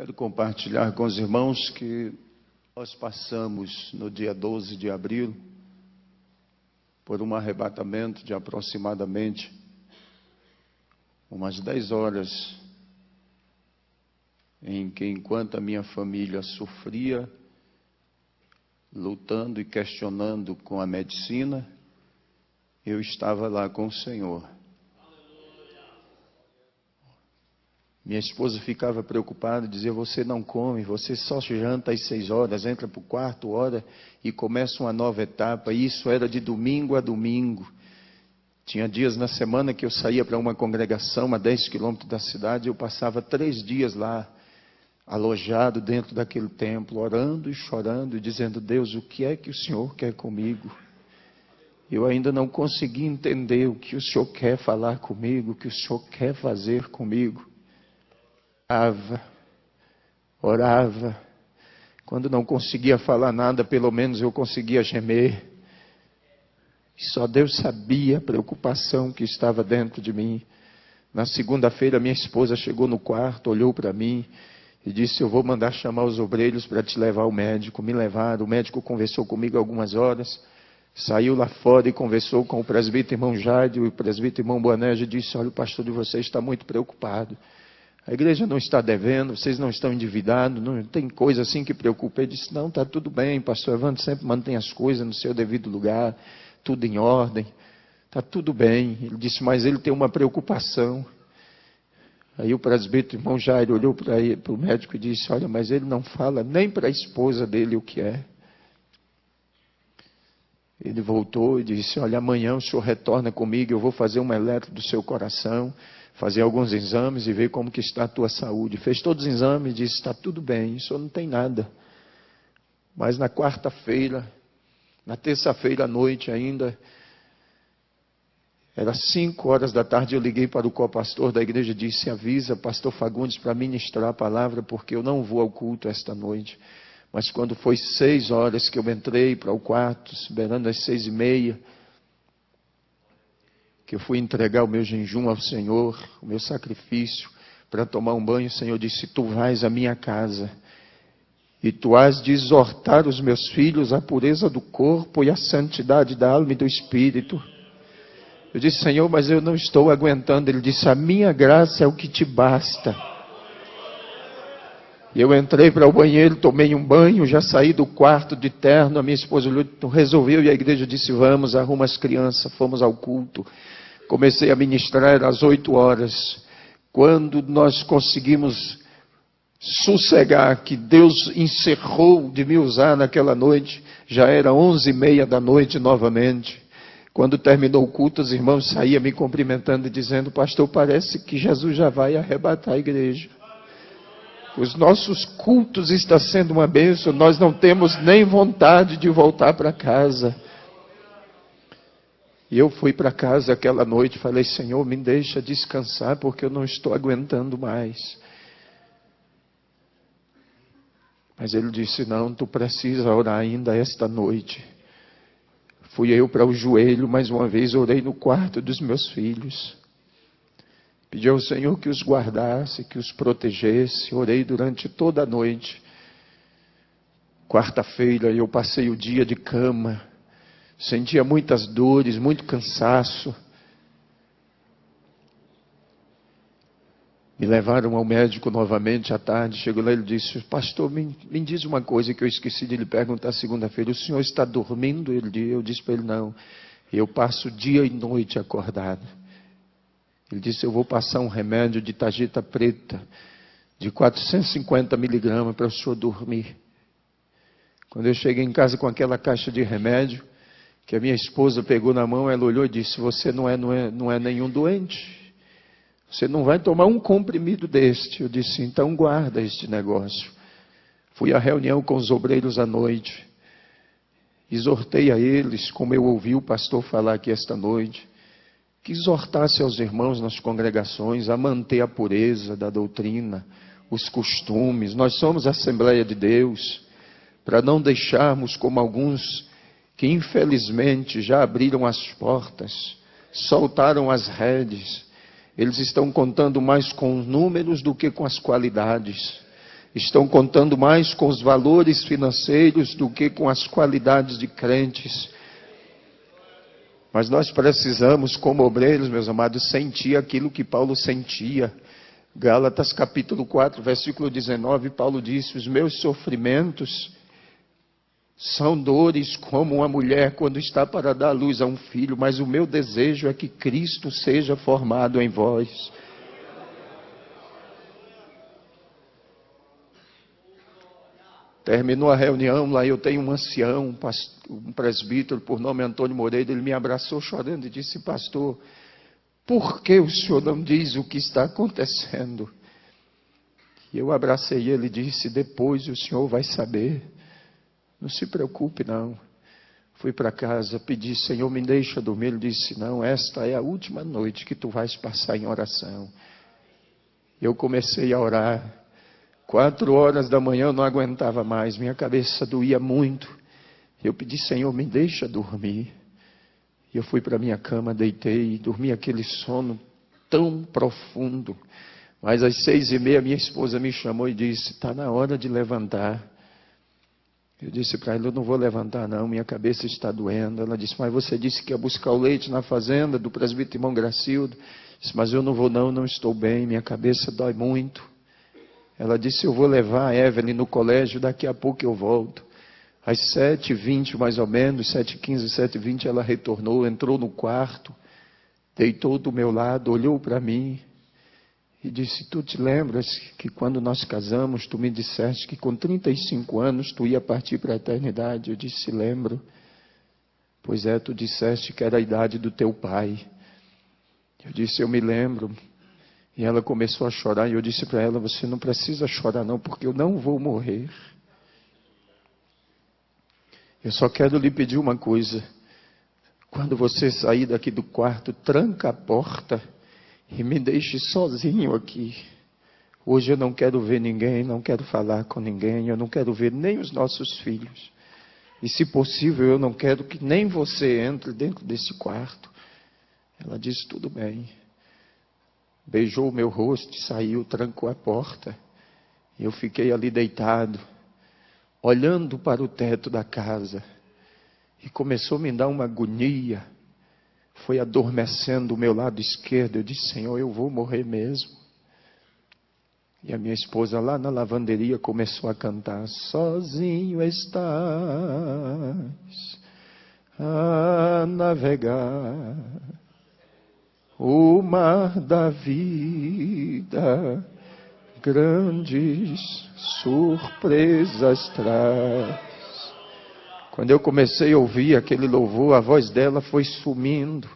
Quero compartilhar com os irmãos que nós passamos no dia 12 de abril por um arrebatamento de aproximadamente umas 10 horas, em que, enquanto a minha família sofria, lutando e questionando com a medicina, eu estava lá com o Senhor. Minha esposa ficava preocupada, dizia: você não come, você só janta às 6 horas, entra para o quarto, ora e começa uma nova etapa. E isso era de domingo a domingo. Tinha dias na semana que eu saía para uma congregação a 10 quilômetros da cidade, eu passava 3 dias lá, alojado dentro daquele templo, orando e chorando e dizendo: Deus, o que é que o Senhor quer comigo? Eu ainda não consegui entender o que o Senhor quer falar comigo, o que o Senhor quer fazer comigo. Orava. Quando não conseguia falar nada, pelo menos eu conseguia gemer. E só Deus sabia a preocupação que estava dentro de mim. Na segunda-feira, minha esposa chegou no quarto, olhou para mim e disse: eu vou mandar chamar os obreiros para te levar ao médico. Me levaram, o médico conversou comigo algumas horas, saiu lá fora e conversou com o presbítero irmão Jádio, e o presbítero irmão Boanerges disse: olha, o pastor de vocês está muito preocupado. A igreja não está devendo, vocês não estão endividados, não tem coisa assim que preocupa. Ele disse: não, está tudo bem, pastor Evandro sempre mantém as coisas no seu devido lugar, tudo em ordem, está tudo bem. Ele disse: mas ele tem uma preocupação. Aí o presbítero irmão Jairo olhou para o médico e disse: olha, mas ele não fala nem para a esposa dele o que é. Ele voltou e disse: olha, amanhã o senhor retorna comigo, eu vou fazer uma eletro do seu coração, fazer alguns exames e ver como que está a tua saúde. Fez todos os exames e disse: está tudo bem, o senhor não tem nada. Mas na quarta-feira, na terça-feira à noite ainda, era 5 horas da tarde, eu liguei para o copastor da igreja e disse: avisa pastor Fagundes para ministrar a palavra, porque eu não vou ao culto esta noite. Mas quando foi 6 horas que eu entrei para o quarto, beirando às 6:30, que eu fui entregar o meu jejum ao Senhor, o meu sacrifício, para tomar um banho, o Senhor disse: tu vais à minha casa, e tu has de exortar os meus filhos à pureza do corpo e à santidade da alma e do espírito. Eu disse: Senhor, mas eu não estou aguentando. Ele disse: a minha graça é o que te basta. E eu entrei para o banheiro, tomei um banho, já saí do quarto de terno, a minha esposa resolveu, e a igreja disse: vamos, arruma as crianças, fomos ao culto. Comecei a ministrar às 8 horas. Quando nós conseguimos sossegar, que Deus encerrou de me usar naquela noite, já era 11:30 da noite novamente. Quando terminou o culto, os irmãos saíam me cumprimentando e dizendo: pastor, parece que Jesus já vai arrebatar a igreja. Os nossos cultos estão sendo uma bênção, nós não temos nem vontade de voltar para casa. E eu fui para casa aquela noite e falei: Senhor, me deixa descansar, porque eu não estou aguentando mais. Mas ele disse: não, tu precisa orar ainda esta noite. Fui eu para o joelho, mais uma vez orei no quarto dos meus filhos. Pedi ao Senhor que os guardasse, que os protegesse. Orei durante toda a noite. Quarta-feira eu passei o dia de cama. Sentia muitas dores, muito cansaço. Me levaram ao médico novamente à tarde. Chegou lá e ele disse: pastor, me diz uma coisa que eu esqueci de lhe perguntar segunda-feira. O senhor está dormindo? Eu disse para ele: não. Eu passo dia e noite acordado. Ele disse: eu vou passar um remédio de tarjeta preta, de 450 miligramas para o senhor dormir. Quando eu cheguei em casa com aquela caixa de remédio, que a minha esposa pegou na mão, ela olhou e disse: você não é nenhum doente. Você não vai tomar um comprimido deste. Eu disse: então guarda este negócio. Fui à reunião com os obreiros à noite. Exortei a eles, como eu ouvi o pastor falar aqui esta noite, que exortasse aos irmãos nas congregações a manter a pureza da doutrina, os costumes. Nós somos a Assembleia de Deus, para não deixarmos como alguns que infelizmente já abriram as portas, soltaram as redes. Eles estão contando mais com os números do que com as qualidades. estão contando mais com os valores financeiros do que com as qualidades de crentes. Mas nós precisamos, como obreiros, meus amados, sentir aquilo que Paulo sentia. Gálatas capítulo 4, versículo 19, Paulo disse: os meus sofrimentos são dores como uma mulher quando está para dar luz a um filho, mas o meu desejo é que Cristo seja formado em vós. Terminou a reunião, lá eu tenho um ancião, um presbítero por nome Antônio Moreira, ele me abraçou chorando e disse: pastor, por que o senhor não diz o que está acontecendo? E eu abracei ele e disse: depois o senhor vai saber, não se preocupe não. Fui para casa, pedi: Senhor, me deixa dormir. Ele disse: não, esta é a última noite que tu vais passar em oração. Eu comecei a orar. 4 horas da manhã eu não aguentava mais, minha cabeça doía muito. Eu pedi: Senhor, me deixa dormir. E eu fui para minha cama, deitei, dormi aquele sono tão profundo. Mas às 6h30 minha esposa me chamou e disse: está na hora de levantar. Eu disse para ela: eu não vou levantar não, minha cabeça está doendo. Ela disse: mas você disse que ia buscar o leite na fazenda do presbítero irmão Gracildo. Eu disse: mas eu não vou não estou bem, minha cabeça dói muito. Ela disse: eu vou levar a Evelyn no colégio, daqui a pouco eu volto. Às 7h20 mais ou menos, 7h15, 7h20, ela retornou, entrou no quarto, deitou do meu lado, olhou para mim e disse: tu te lembras que quando nós casamos, tu me disseste que com 35 anos tu ia partir para a eternidade? Eu disse: lembro. Pois é, tu disseste que era a idade do teu pai. Eu disse: eu me lembro. E ela começou a chorar e eu disse para ela: você não precisa chorar não, porque eu não vou morrer. Eu só quero lhe pedir uma coisa: quando você sair daqui do quarto, tranca a porta e me deixe sozinho aqui. Hoje eu não quero ver ninguém, não quero falar com ninguém, eu não quero ver nem os nossos filhos. E se possível, eu não quero que nem você entre dentro desse quarto. Ela disse: tudo bem. Beijou o meu rosto e saiu, trancou a porta. E eu fiquei ali deitado, olhando para o teto da casa. E começou a me dar uma agonia. Foi adormecendo o meu lado esquerdo. Eu disse: Senhor, eu vou morrer mesmo. E a minha esposa lá na lavanderia começou a cantar: sozinho estás a navegar o mar da vida, grandes surpresas traz. Quando eu comecei a ouvir aquele louvor, a voz dela foi sumindo.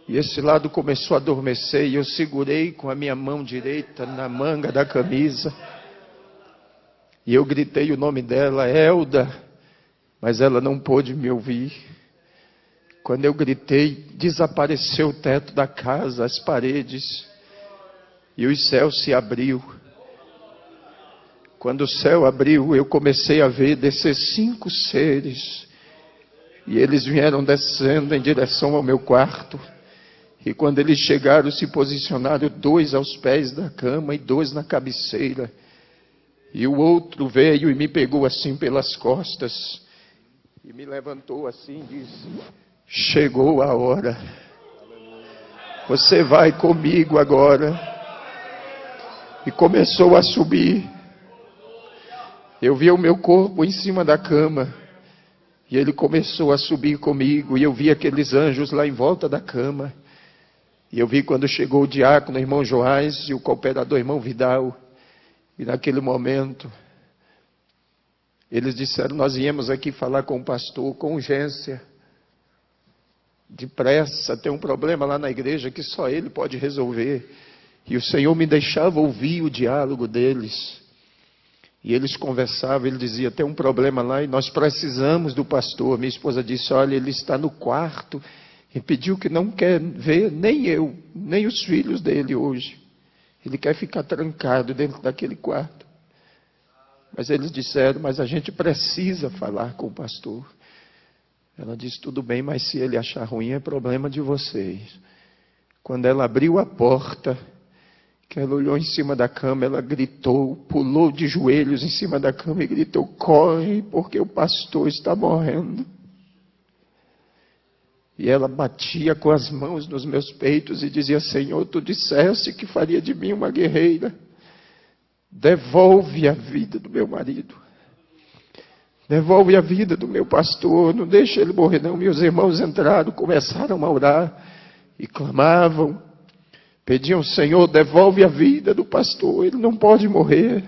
E esse lado começou a adormecer e eu segurei com a minha mão direita na manga da camisa. E eu gritei o nome dela: Elda, mas ela não pôde me ouvir. Quando eu gritei, desapareceu o teto da casa, as paredes, e os céus se abriu. Quando o céu abriu, eu comecei a ver descer 5 seres, e eles vieram descendo em direção ao meu quarto. E quando eles chegaram, se posicionaram 2 aos pés da cama e 2 na cabeceira. E o outro veio e me pegou assim pelas costas, e me levantou assim e disse: chegou a hora. Você vai comigo agora. E começou a subir. Eu vi o meu corpo em cima da cama. E ele começou a subir comigo. E eu vi aqueles anjos lá em volta da cama. E eu vi quando chegou o diácono, o irmão Joás, e o cooperador, irmão Vidal. E naquele momento, eles disseram: nós viemos aqui falar com o pastor com urgência. Depressa, tem um problema lá na igreja que só ele pode resolver. E o Senhor me deixava ouvir o diálogo deles. E eles conversavam, ele dizia: tem um problema lá e nós precisamos do pastor. Minha esposa disse: olha, ele está no quarto e pediu que não quer ver nem eu, nem os filhos dele hoje. Ele quer ficar trancado dentro daquele quarto. Mas eles disseram: mas a gente precisa falar com o pastor. Ela disse: tudo bem, mas se ele achar ruim é problema de vocês. Quando ela abriu a porta, que ela olhou em cima da cama, ela gritou, pulou de joelhos em cima da cama e gritou: corre, porque o pastor está morrendo. E ela batia com as mãos nos meus peitos e dizia: Senhor, tu disseste que faria de mim uma guerreira. Devolve a vida do meu marido. Devolve a vida do meu pastor. Não deixa ele morrer não. Meus irmãos entraram, começaram a orar e clamavam. Pediam: Senhor, devolve a vida do pastor. Ele não pode morrer.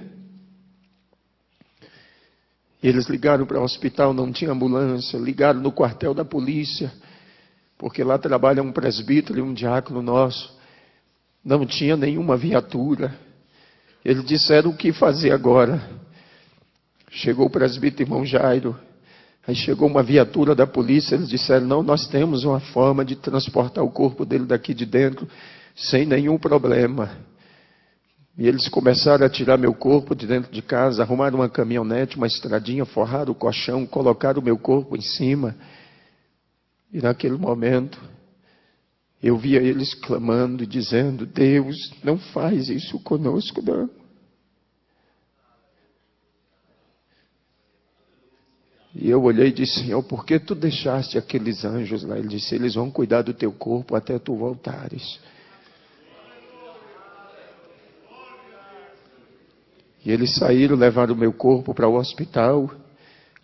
E eles ligaram para o hospital, não tinha ambulância. Ligaram no quartel da polícia, porque lá trabalha um presbítero e um diácono nosso. Não tinha nenhuma viatura. Eles disseram: o que fazer agora? Chegou o presbítero irmão Jairo. Aí chegou uma viatura da polícia. Eles disseram: não, nós temos uma forma de transportar o corpo dele daqui de dentro sem nenhum problema. E eles começaram a tirar meu corpo de dentro de casa, arrumaram uma caminhonete, uma estradinha, forraram o colchão, colocaram o meu corpo em cima. E naquele momento, eu via eles clamando e dizendo: Deus, não faz isso conosco, não. E eu olhei e disse: Senhor, por que tu deixaste aqueles anjos lá? Ele disse: eles vão cuidar do teu corpo até tu voltares. E eles saíram, levaram o meu corpo para o hospital.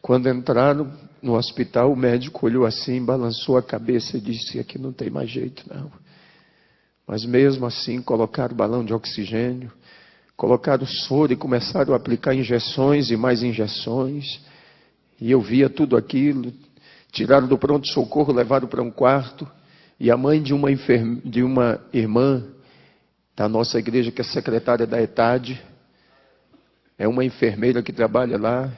Quando entraram no hospital, o médico olhou assim, balançou a cabeça e disse: aqui não tem mais jeito não. Mas mesmo assim colocaram balão de oxigênio, colocaram soro e começaram a aplicar injeções e mais injeções. E eu via tudo aquilo. Tiraram do pronto-socorro, levaram para um quarto. E a mãe de uma irmã da nossa igreja, que é secretária da ETAD, é uma enfermeira que trabalha lá.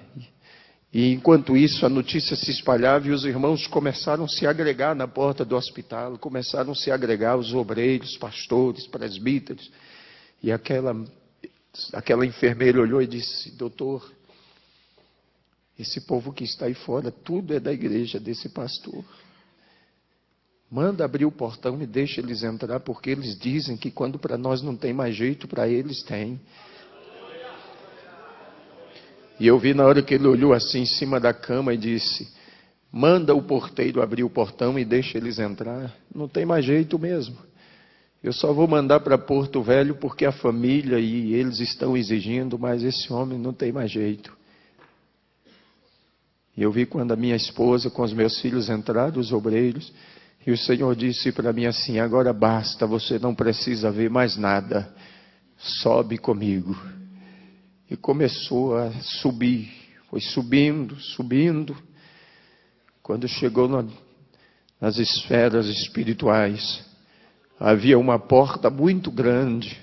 E enquanto isso, a notícia se espalhava e os irmãos começaram a se agregar na porta do hospital. Começaram a se agregar os obreiros, pastores, presbíteros. E aquela enfermeira olhou e disse: doutor, esse povo que está aí fora, tudo é da igreja desse pastor. Manda abrir o portão e deixa eles entrar, porque eles dizem que quando para nós não tem mais jeito, para eles tem. E eu vi na hora que ele olhou assim em cima da cama e disse: manda o porteiro abrir o portão e deixa eles entrar. Não tem mais jeito mesmo. Eu só vou mandar para Porto Velho porque a família e eles estão exigindo, mas esse homem não tem mais jeito. E eu vi quando a minha esposa com os meus filhos entraram, os obreiros, e o Senhor disse para mim assim: agora basta, você não precisa ver mais nada, sobe comigo. E começou a subir, foi subindo, subindo. Quando chegou nas esferas espirituais, havia uma porta muito grande.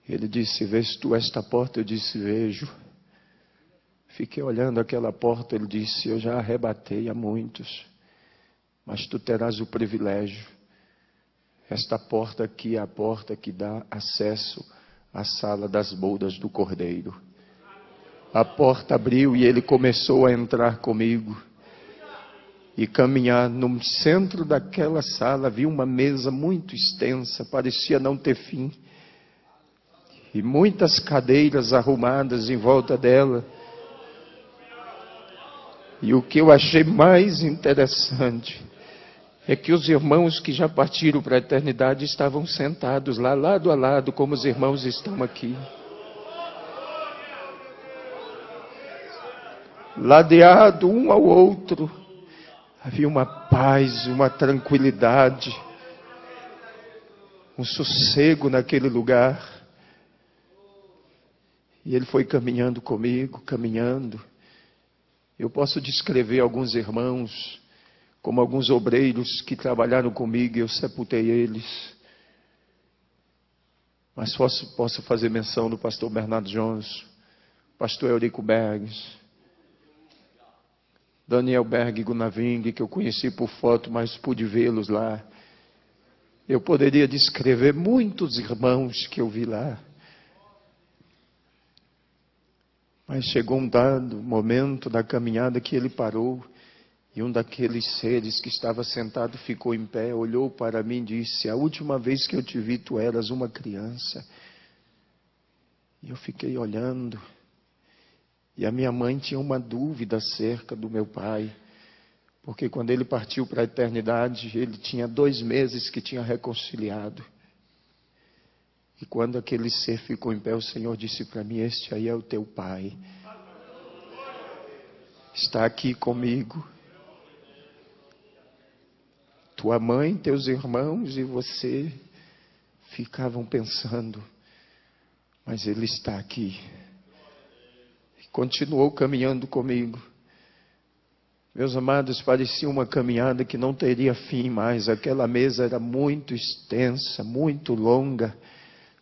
Ele disse: vês tu esta porta? Eu disse: vejo. Fiquei olhando aquela porta. Ele disse: eu já arrebatei a muitos, mas tu terás o privilégio. Esta porta aqui é a porta que dá acesso à sala das bodas do Cordeiro. A porta abriu e ele começou a entrar comigo e caminhar. No centro daquela sala havia uma mesa muito extensa, parecia não ter fim, e muitas cadeiras arrumadas em volta dela. E o que eu achei mais interessante é que os irmãos que já partiram para a eternidade estavam sentados lá, lado a lado, como os irmãos estão aqui. Ladeado um ao outro, havia uma paz, uma tranquilidade, um sossego naquele lugar. E ele foi caminhando comigo, caminhando. Eu posso descrever alguns irmãos, como alguns obreiros que trabalharam comigo, e eu sepultei eles. Mas posso fazer menção do pastor Bernardo Jones, pastor Eurico Bergs, Daniel Berg Gunaving, que eu conheci por foto, mas pude vê-los lá. Eu poderia descrever muitos irmãos que eu vi lá. Mas chegou um dado momento da caminhada que ele parou, e um daqueles seres que estava sentado ficou em pé, olhou para mim e disse: a última vez que eu te vi, tu eras uma criança. E eu fiquei olhando. E a minha mãe tinha uma dúvida acerca do meu pai. Porque quando ele partiu para a eternidade, ele tinha 2 meses que tinha reconciliado. E quando aquele ser ficou em pé, o Senhor disse para mim: este aí é o teu pai. Está aqui comigo. Tua mãe, teus irmãos e você ficavam pensando, mas ele está aqui. E continuou caminhando comigo. Meus amados, parecia uma caminhada que não teria fim mais. Aquela mesa era muito extensa, muito longa.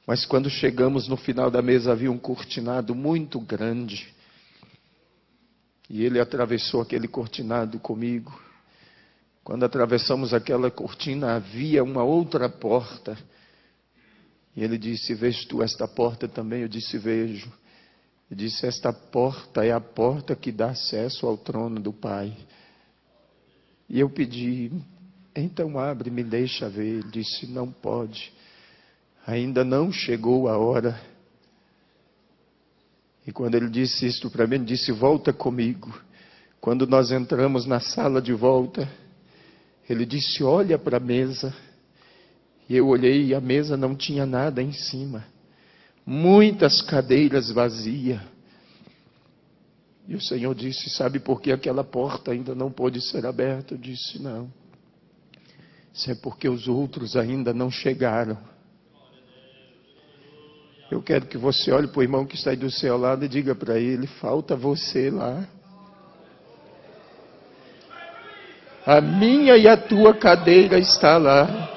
Mas quando chegamos no final da mesa, havia um cortinado muito grande. E ele atravessou aquele cortinado comigo. Quando atravessamos aquela cortina, havia uma outra porta. E ele disse: vês tu esta porta também? Eu disse: vejo. Ele disse: esta porta é a porta que dá acesso ao trono do Pai. E eu pedi: então abre, me deixa ver. Ele disse: não pode. Ainda não chegou a hora. E quando ele disse isto para mim, ele disse: volta comigo. Quando nós entramos na sala de volta, ele disse: olha para a mesa. E eu olhei e a mesa não tinha nada em cima. Muitas cadeiras vazias. E o Senhor disse: sabe por que aquela porta ainda não pôde ser aberta? Eu disse: não. Isso é porque os outros ainda não chegaram. Eu quero que você olhe para o irmão que está aí do seu lado e diga para ele: falta você lá. A minha e a tua cadeira está lá.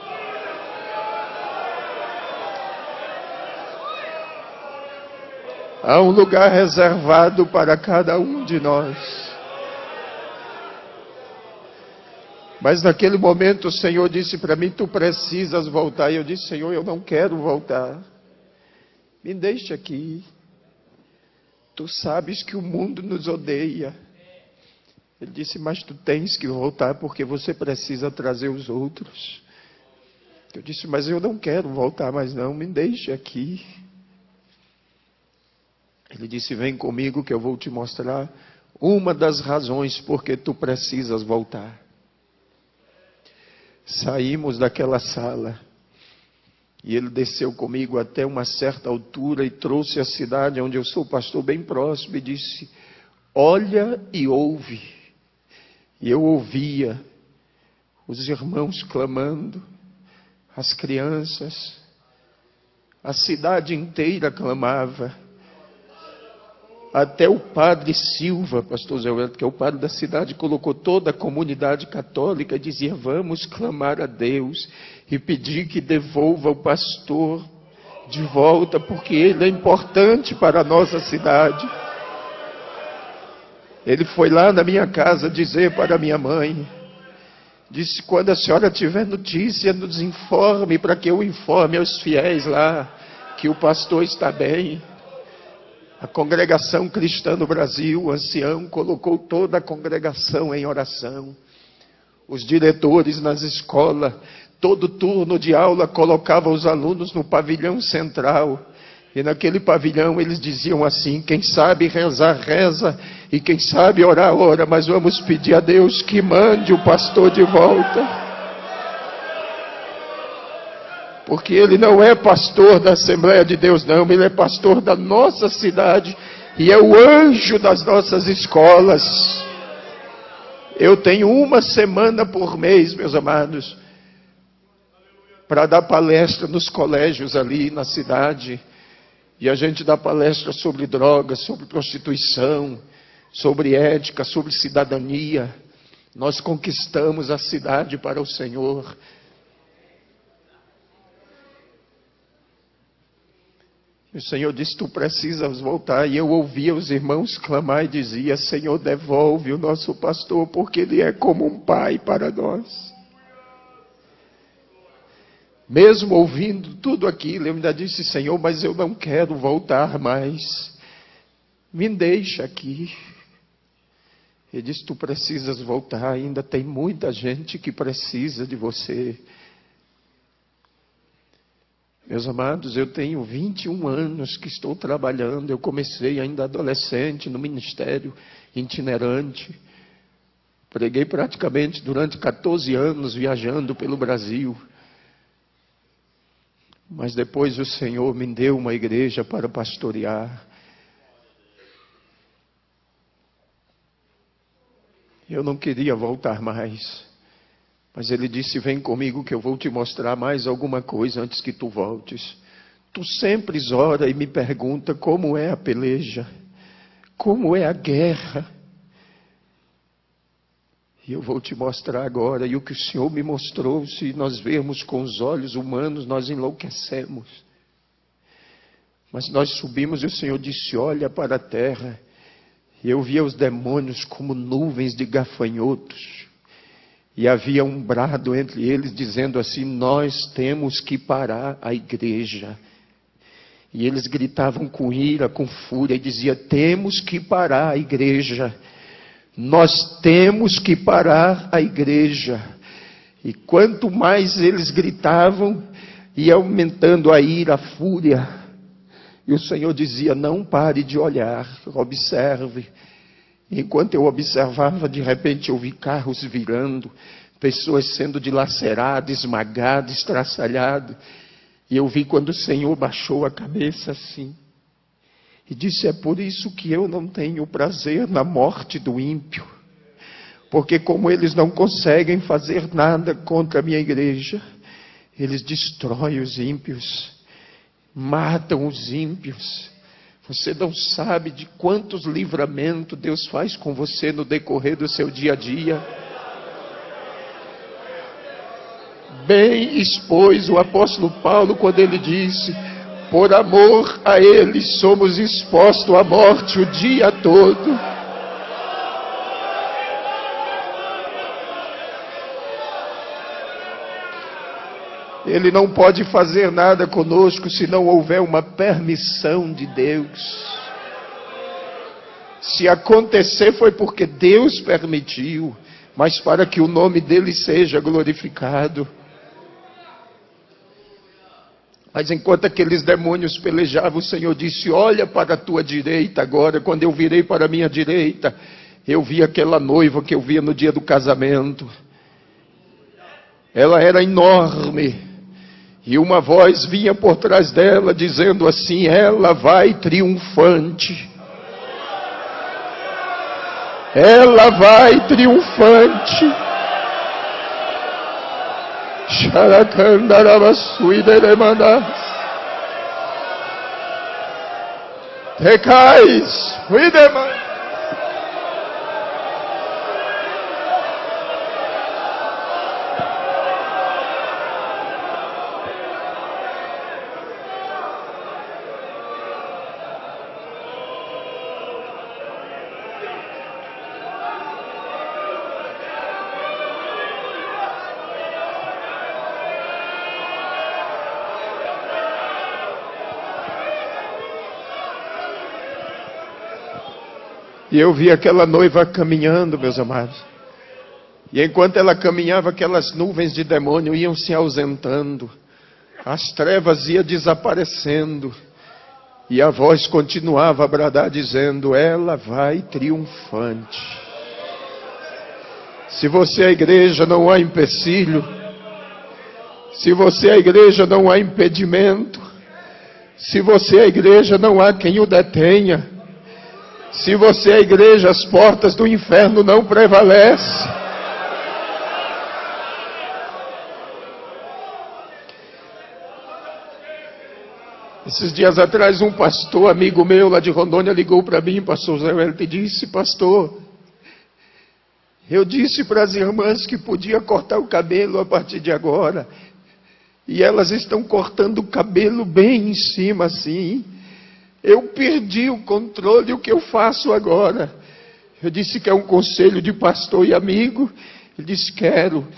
Há um lugar reservado para cada um de nós. Mas naquele momento o Senhor disse para mim: tu precisas voltar. E eu disse: Senhor, eu não quero voltar. Me deixe aqui. Tu sabes que o mundo nos odeia. Ele disse: mas tu tens que voltar porque você precisa trazer os outros. Eu disse: mas eu não quero voltar mais não, me deixe aqui. Ele disse: vem comigo que eu vou te mostrar uma das razões porque tu precisas voltar. Saímos daquela sala. E ele desceu comigo até uma certa altura e trouxe a cidade onde eu sou pastor bem próximo e disse: olha e ouve. E eu ouvia os irmãos clamando, as crianças, a cidade inteira clamava. Até o padre Silva, pastor Zé Wellington, que é o padre da cidade, colocou toda a comunidade católica e dizia: vamos clamar a Deus e pedir que devolva o pastor de volta, porque ele é importante para a nossa cidade. Ele foi lá na minha casa dizer para minha mãe, disse: quando a senhora tiver notícia, nos informe, para que eu informe aos fiéis lá, que o pastor está bem. A congregação cristã no Brasil, o ancião, colocou toda a congregação em oração. Os diretores nas escolas, todo turno de aula, colocavam os alunos no pavilhão central. E naquele pavilhão eles diziam assim: quem sabe rezar, reza, e quem sabe orar, ora, mas vamos pedir a Deus que mande o pastor de volta. Porque ele não é pastor da Assembleia de Deus, não. Ele é pastor da nossa cidade. E é o anjo das nossas escolas. Eu tenho uma semana por mês, meus amados, para dar palestra nos colégios ali na cidade. E a gente dá palestra sobre drogas, sobre prostituição, sobre ética, sobre cidadania. Nós conquistamos a cidade para o Senhor. O Senhor disse: tu precisas voltar. E eu ouvia os irmãos clamar e dizia: Senhor, devolve o nosso pastor, porque ele é como um pai para nós. Mesmo ouvindo tudo aquilo, eu ainda disse: Senhor, mas eu não quero voltar mais. Me deixa aqui. Ele disse: tu precisas voltar, ainda tem muita gente que precisa de você. Meus amados, eu tenho 21 anos que estou trabalhando. Eu comecei ainda adolescente no ministério itinerante. Preguei praticamente durante 14 anos viajando pelo Brasil. Mas depois o Senhor me deu uma igreja para pastorear. Eu não queria voltar mais. Mas ele disse, vem comigo que eu vou te mostrar mais alguma coisa antes que tu voltes. Tu sempre ora e me pergunta como é a peleja, como é a guerra. E eu vou te mostrar agora. E o que o Senhor me mostrou, se nós vermos com os olhos humanos, nós enlouquecemos. Mas nós subimos e o Senhor disse, olha para a terra. E eu via os demônios como nuvens de gafanhotos. E havia um brado entre eles dizendo assim, nós temos que parar a igreja. E eles gritavam com ira, com fúria, e diziam, temos que parar a igreja. Nós temos que parar a igreja. E quanto mais eles gritavam, ia aumentando a ira, a fúria. E o Senhor dizia, não pare de olhar, observe. Enquanto eu observava, de repente eu vi carros virando, pessoas sendo dilaceradas, esmagadas, estraçalhadas. E eu vi quando o Senhor baixou a cabeça assim. E disse, é por isso que eu não tenho prazer na morte do ímpio. Porque como eles não conseguem fazer nada contra a minha igreja, eles destroem os ímpios, matam os ímpios. Você não sabe de quantos livramentos Deus faz com você no decorrer do seu dia a dia. Bem expôs o apóstolo Paulo quando ele disse, por amor a ele somos expostos à morte o dia todo. Ele não pode fazer nada conosco se não houver uma permissão de Deus. Se acontecer foi porque Deus permitiu, mas para que o nome dele seja glorificado. Mas enquanto aqueles demônios pelejavam, o Senhor disse, olha para a tua direita agora. Quando eu virei para a minha direita, eu vi aquela noiva que eu via no dia do casamento. Ela era enorme. E uma voz vinha por trás dela, dizendo assim, ela vai triunfante. Ela vai triunfante. Recais, E eu vi aquela noiva caminhando, meus amados. E enquanto ela caminhava, aquelas nuvens de demônio iam se ausentando. As trevas iam desaparecendo. E a voz continuava a bradar, dizendo, ela vai triunfante. Se você é a igreja, não há empecilho. Se você é a igreja, não há impedimento. Se você é a igreja, não há quem o detenha. Se você é a igreja, as portas do inferno não prevalecem. Esses dias atrás, um pastor, amigo meu lá de Rondônia, ligou para mim, pastor Zé Wellington, e disse, pastor, eu disse para as irmãs que podia cortar o cabelo a partir de agora. E elas estão cortando o cabelo bem em cima assim. Eu perdi o controle, o que eu faço agora? Eu disse que é um conselho de pastor e amigo. Ele disse, quero.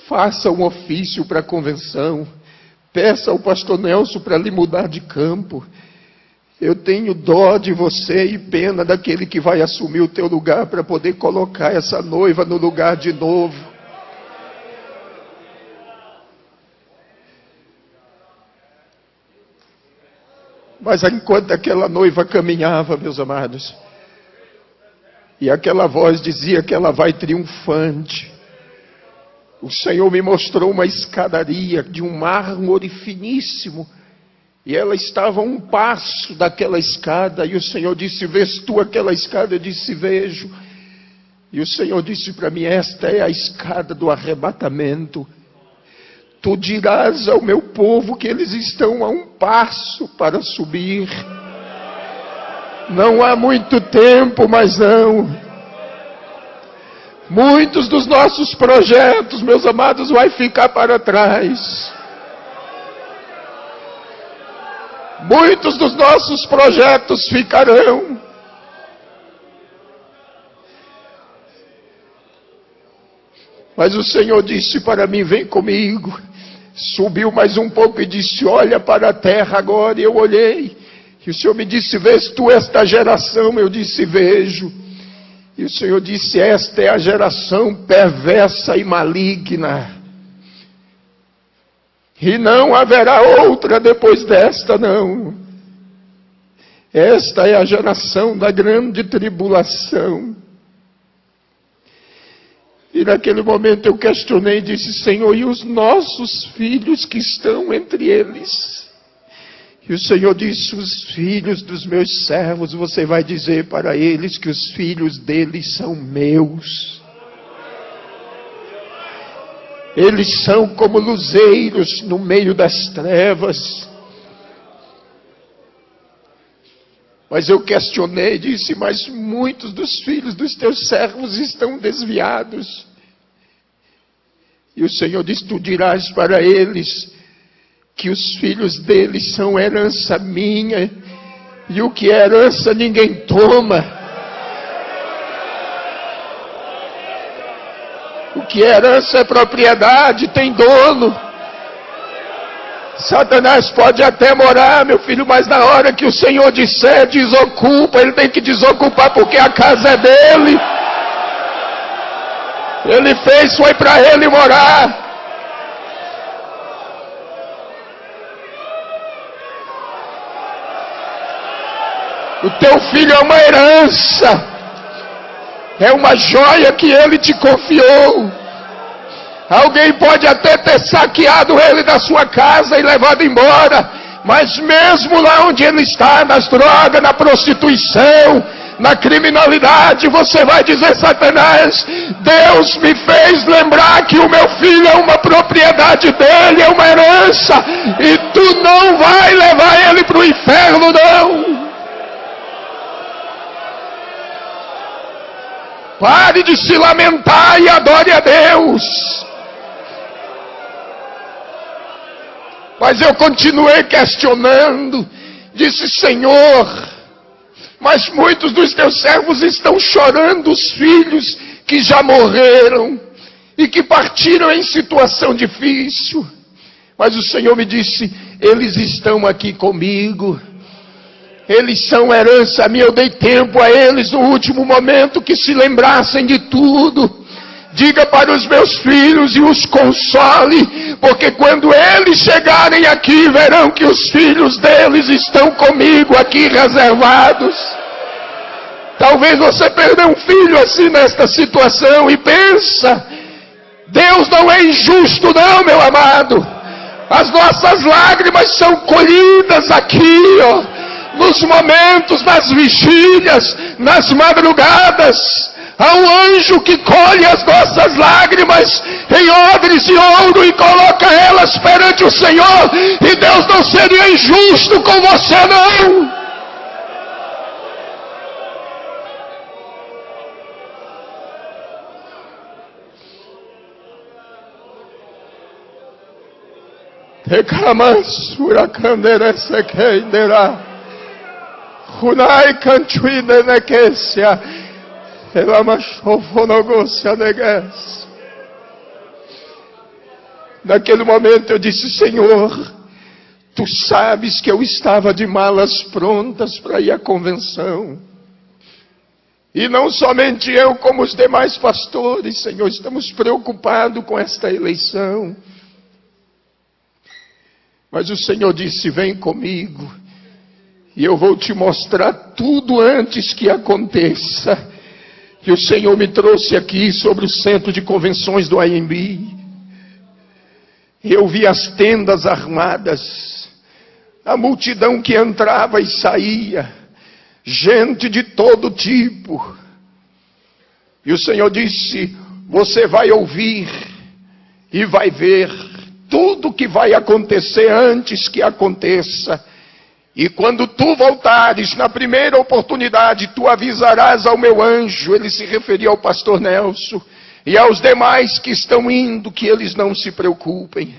Faça um ofício para a convenção. Peça ao pastor Nelson para lhe mudar de campo. Eu tenho dó de você e pena daquele que vai assumir o teu lugar para poder colocar essa noiva no lugar de novo. Mas enquanto aquela noiva caminhava, meus amados, e aquela voz dizia que ela vai triunfante, o Senhor me mostrou uma escadaria de um mármore finíssimo, e ela estava a um passo daquela escada, e o Senhor disse: vês tu aquela escada? Eu disse: vejo. E o Senhor disse para mim: esta é a escada do arrebatamento. Tu dirás ao meu povo que eles estão a um passo para subir. Não há muito tempo, mas não. Muitos dos nossos projetos, meus amados, vai ficar para trás. Muitos dos nossos projetos ficarão. Mas o Senhor disse para mim: vem comigo. Subiu mais um pouco e disse: olha para a terra agora. E eu olhei. E o Senhor me disse: vês tu esta geração? Eu disse: vejo. E o Senhor disse: esta é a geração perversa e maligna. E não haverá outra depois desta, não. Esta é a geração da grande tribulação. E naquele momento eu questionei e disse: Senhor, e os nossos filhos que estão entre eles? E o Senhor disse: os filhos dos meus servos, você vai dizer para eles que os filhos deles são meus. Eles são como luzeiros no meio das trevas. Mas eu questionei e disse: mas muitos dos filhos dos teus servos estão desviados. E o Senhor disse: tu dirás para eles que os filhos deles são herança minha, e o que é herança ninguém toma. O que é herança é propriedade, tem dono. Satanás pode até morar, meu filho, mas na hora que o Senhor disser desocupa, ele tem que desocupar, porque a casa é dele. Ele fez, foi para ele morar. O teu filho é uma herança. É uma joia que ele te confiou. Alguém pode até ter saqueado ele da sua casa e levado embora, mas mesmo lá onde ele está, nas drogas, na prostituição, na criminalidade, você vai dizer: Satanás, Deus me fez lembrar que o meu filho é uma propriedade dele, é uma herança, e tu não vai levar ele para o inferno, não. Pare de se lamentar e adore a Deus. Mas eu continuei questionando. Disse: Senhor, mas muitos dos teus servos estão chorando os filhos que já morreram e que partiram em situação difícil. Mas o Senhor me disse: eles estão aqui comigo. Eles são herança minha. Eu dei tempo a eles no último momento que se lembrassem de tudo. Diga para os meus filhos e os console, porque quando eles chegarem aqui, verão que os filhos deles estão comigo aqui reservados. Talvez você perdeu um filho assim nesta situação e pensa: Deus não é injusto não, meu amado. As nossas lágrimas são colhidas aqui, nos momentos, nas vigílias, nas madrugadas. Há um anjo que colhe as nossas lágrimas em odres de ouro e coloca elas perante o Senhor. E Deus não seria injusto com você, não. Tekamansura kanderese keindera. Hunai kanchuide nekesia. Naquele momento eu disse: Senhor, tu sabes que eu estava de malas prontas para ir à convenção. E não somente eu, como os demais pastores, Senhor, estamos preocupados com esta eleição. Mas o Senhor disse: vem comigo. E eu vou te mostrar tudo antes que aconteça. E o Senhor me trouxe aqui sobre o centro de convenções do AMB. Eu vi as tendas armadas, a multidão que entrava e saía, gente de todo tipo. E o Senhor disse: você vai ouvir e vai ver tudo que vai acontecer antes que aconteça. E quando tu voltares, na primeira oportunidade, tu avisarás ao meu anjo. Ele se referia ao pastor Nelson e aos demais que estão indo, que eles não se preocupem.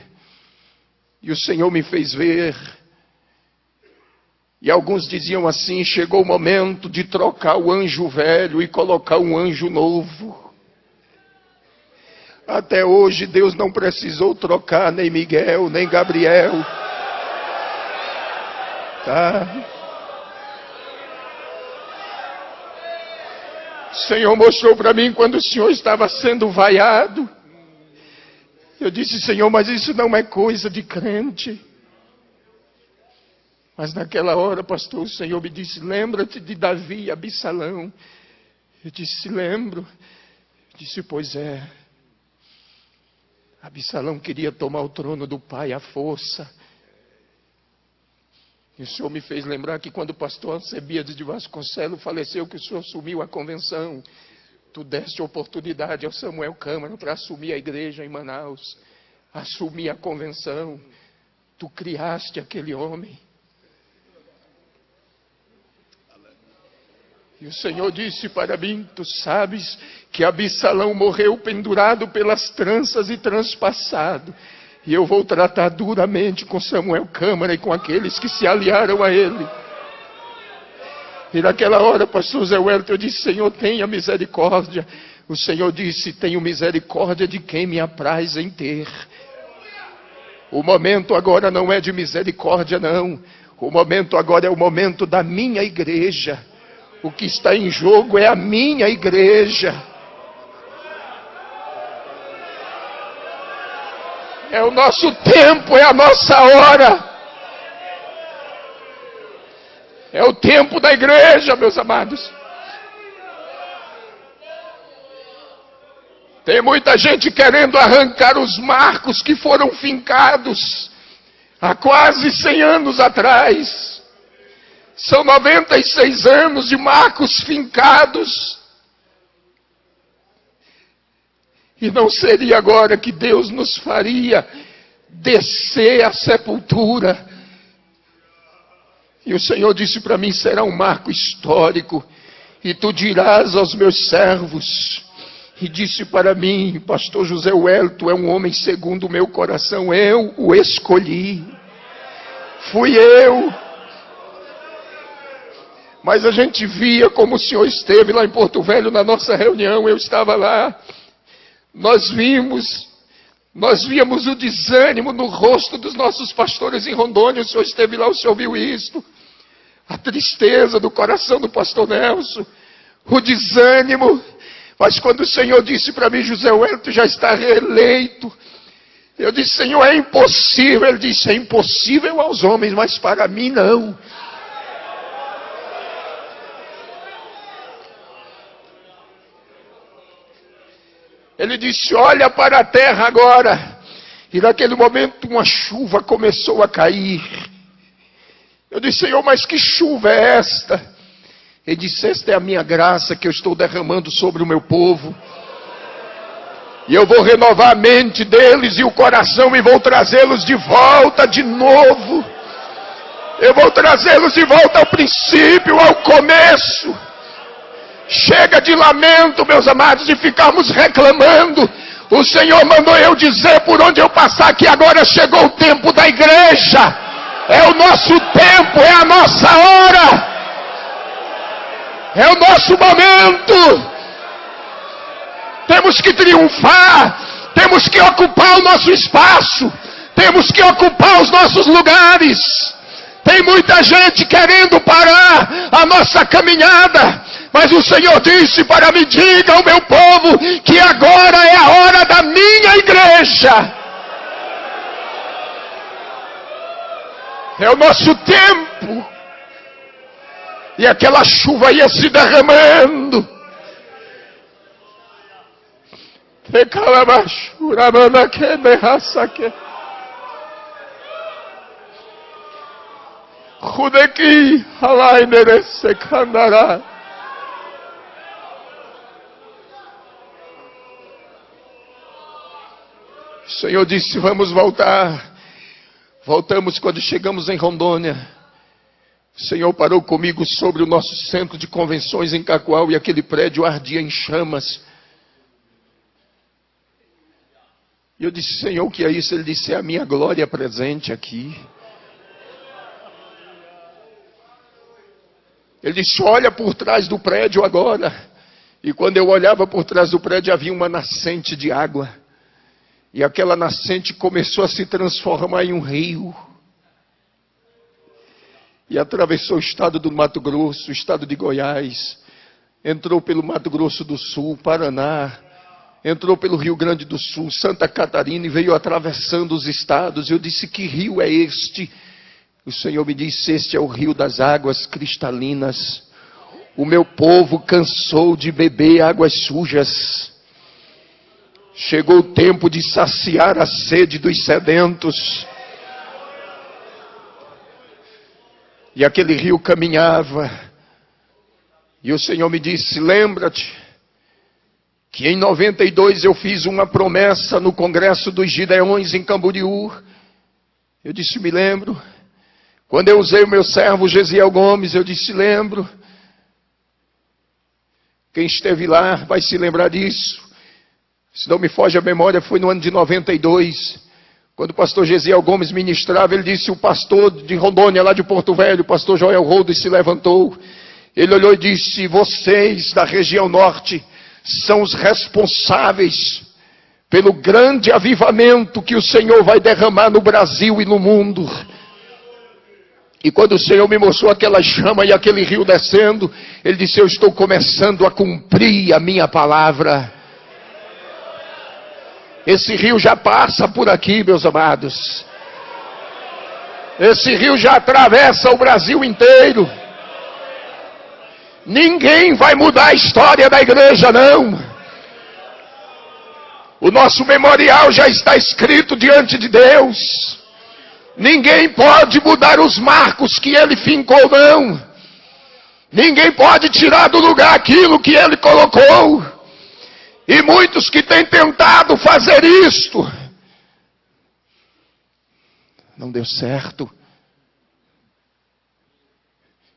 E o Senhor me fez ver. E alguns diziam assim: chegou o momento de trocar o anjo velho e colocar um anjo novo. Até hoje Deus não precisou trocar nem Miguel, nem Gabriel. Tá? O Senhor mostrou para mim quando o Senhor estava sendo vaiado. Eu disse: Senhor, mas isso não é coisa de crente. Mas naquela hora, pastor, o Senhor me disse: lembra-te de Davi e Absalão. Eu disse: lembro. Eu disse: pois é. Absalão queria tomar o trono do pai à força. E o Senhor me fez lembrar que quando o pastor Alcebiades de Vasconcelos faleceu, que o Senhor assumiu a convenção, tu deste oportunidade ao Samuel Câmara para assumir a igreja em Manaus, assumir a convenção. Tu criaste aquele homem. E o Senhor disse para mim: tu sabes que Absalão morreu pendurado pelas tranças e transpassado. E eu vou tratar duramente com Samuel Câmara e com aqueles que se aliaram a ele. E naquela hora, pastor Zé Wellington, eu disse: Senhor, tenha misericórdia. O Senhor disse: tenho misericórdia de quem me apraz em ter. O momento agora não é de misericórdia, não. O momento agora é o momento da minha igreja. O que está em jogo é a minha igreja. É o nosso tempo, é a nossa hora. É o tempo da igreja, meus amados. Tem muita gente querendo arrancar os marcos que foram fincados há quase 100 anos atrás. São 96 anos de marcos fincados. E não seria agora que Deus nos faria descer à sepultura. E o Senhor disse para mim: será um marco histórico. E tu dirás aos meus servos. E disse para mim: pastor José Wellington é um homem segundo o meu coração. Eu o escolhi. Fui eu. Mas a gente via como o Senhor esteve lá em Porto Velho na nossa reunião. Eu estava lá. Nós víamos o desânimo no rosto dos nossos pastores em Rondônia. O Senhor esteve lá, o Senhor viu isto. A tristeza do coração do pastor Nelson. O desânimo. Mas quando o Senhor disse para mim: José Wellington já está reeleito. Eu disse: Senhor, é impossível. Ele disse: é impossível aos homens, mas para mim não. Ele disse: olha para a terra agora. E naquele momento uma chuva começou a cair. Eu disse: Senhor, mas que chuva é esta? Ele disse: esta é a minha graça que eu estou derramando sobre o meu povo. E eu vou renovar a mente deles e o coração e vou trazê-los de volta de novo. Eu vou trazê-los de volta ao princípio, ao começo. Chega de lamento, meus amados, de ficarmos reclamando. O Senhor mandou eu dizer por onde eu passar que agora chegou o tempo da igreja. É o nosso tempo, é a nossa hora. É o nosso momento. Temos que triunfar. Temos que ocupar o nosso espaço. Temos que ocupar os nossos lugares. Tem muita gente querendo parar a nossa caminhada. Mas o Senhor disse para mim: diga ao meu povo que agora é a hora da minha igreja. É o nosso tempo. E aquela chuva ia se derramando. Rudeki halainere sekandara. O Senhor disse: vamos voltar. Voltamos quando chegamos em Rondônia. O Senhor parou comigo sobre o nosso centro de convenções em Cacoal e aquele prédio ardia em chamas. E eu disse: Senhor, o que é isso? Ele disse: é a minha glória presente aqui. Ele disse: olha por trás do prédio agora. E quando eu olhava por trás do prédio, havia uma nascente de água. E aquela nascente começou a se transformar em um rio. E atravessou o estado do Mato Grosso, o estado de Goiás. Entrou pelo Mato Grosso do Sul, Paraná. Entrou pelo Rio Grande do Sul, Santa Catarina, e veio atravessando os estados. Eu disse: que rio é este? O Senhor me disse: este é o rio das águas cristalinas. O meu povo cansou de beber águas sujas. Chegou o tempo de saciar a sede dos sedentos. E aquele rio caminhava. E o Senhor me disse: lembra-te que em 92 eu fiz uma promessa no Congresso dos Gideões em Camboriú. Eu disse: me lembro. Quando eu usei o meu servo Gesiel Gomes, eu disse: lembro. Quem esteve lá vai se lembrar disso. Se não me foge a memória, foi no ano de 92. Quando o pastor Gesiel Gomes ministrava, ele disse: o pastor de Rondônia, lá de Porto Velho, o pastor Joel Rodos, se levantou. Ele olhou e disse: vocês da região norte são os responsáveis pelo grande avivamento que o Senhor vai derramar no Brasil e no mundo. E quando o Senhor me mostrou aquela chama e aquele rio descendo, Ele disse: eu estou começando a cumprir a minha palavra. Esse rio já passa por aqui, meus amados. Esse rio já atravessa o Brasil inteiro. Ninguém vai mudar a história da igreja, não. O nosso memorial já está escrito diante de Deus. Ninguém pode mudar os marcos que Ele fincou, não. Ninguém pode tirar do lugar aquilo que Ele colocou. E muitos que têm tentado fazer isto, não deu certo.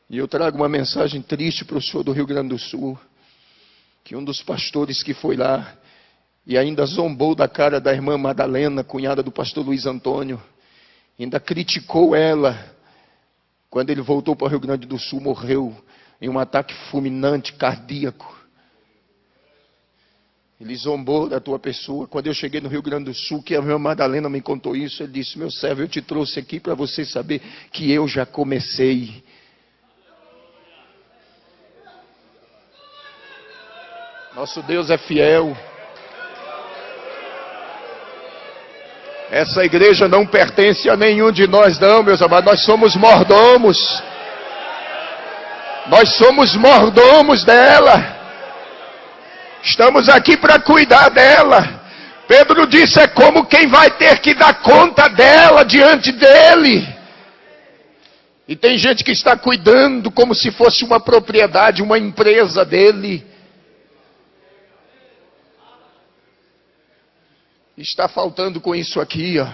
E eu trago uma mensagem triste para o senhor do Rio Grande do Sul, que um dos pastores que foi lá e ainda zombou da cara da irmã Madalena, cunhada do pastor Luiz Antônio, ainda criticou ela. Quando ele voltou para o Rio Grande do Sul, morreu em um ataque fulminante cardíaco. Ele zombou da tua pessoa. Quando eu cheguei no Rio Grande do Sul, que a irmã Madalena me contou isso, ele disse: meu servo, eu te trouxe aqui para você saber que eu já comecei. Nosso Deus é fiel. Essa igreja não pertence a nenhum de nós, não, meus amados. Nós somos mordomos. Nós somos mordomos dela. Estamos aqui para cuidar dela. Pedro disse: é como quem vai ter que dar conta dela diante dele. E tem gente que está cuidando como se fosse uma propriedade, uma empresa dele. Está faltando com isso aqui, ó.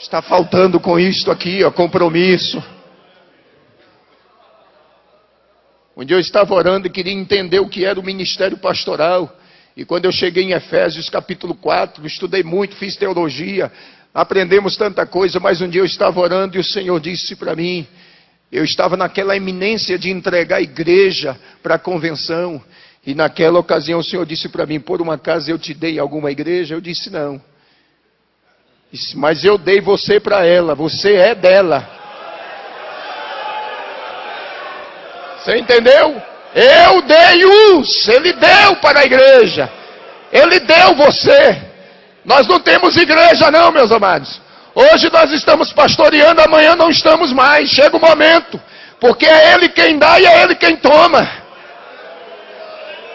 Está faltando com isto aqui, ó, compromisso. Um dia eu estava orando e queria entender o que era o ministério pastoral. E quando eu cheguei em Efésios capítulo 4, estudei muito, fiz teologia, aprendemos tanta coisa, mas um dia eu estava orando e o Senhor disse para mim, eu estava naquela iminência de entregar a igreja para a convenção, e naquela ocasião o Senhor disse para mim: por uma acaso eu te dei alguma igreja? Eu disse: não. Disse: mas eu dei você para ela, você é dela. Você entendeu? Eu dei Ele deu para a igreja. Ele deu você. Nós não temos igreja não, meus amados. Hoje nós estamos pastoreando, amanhã não estamos mais. Chega o momento, porque é Ele quem dá e é Ele quem toma.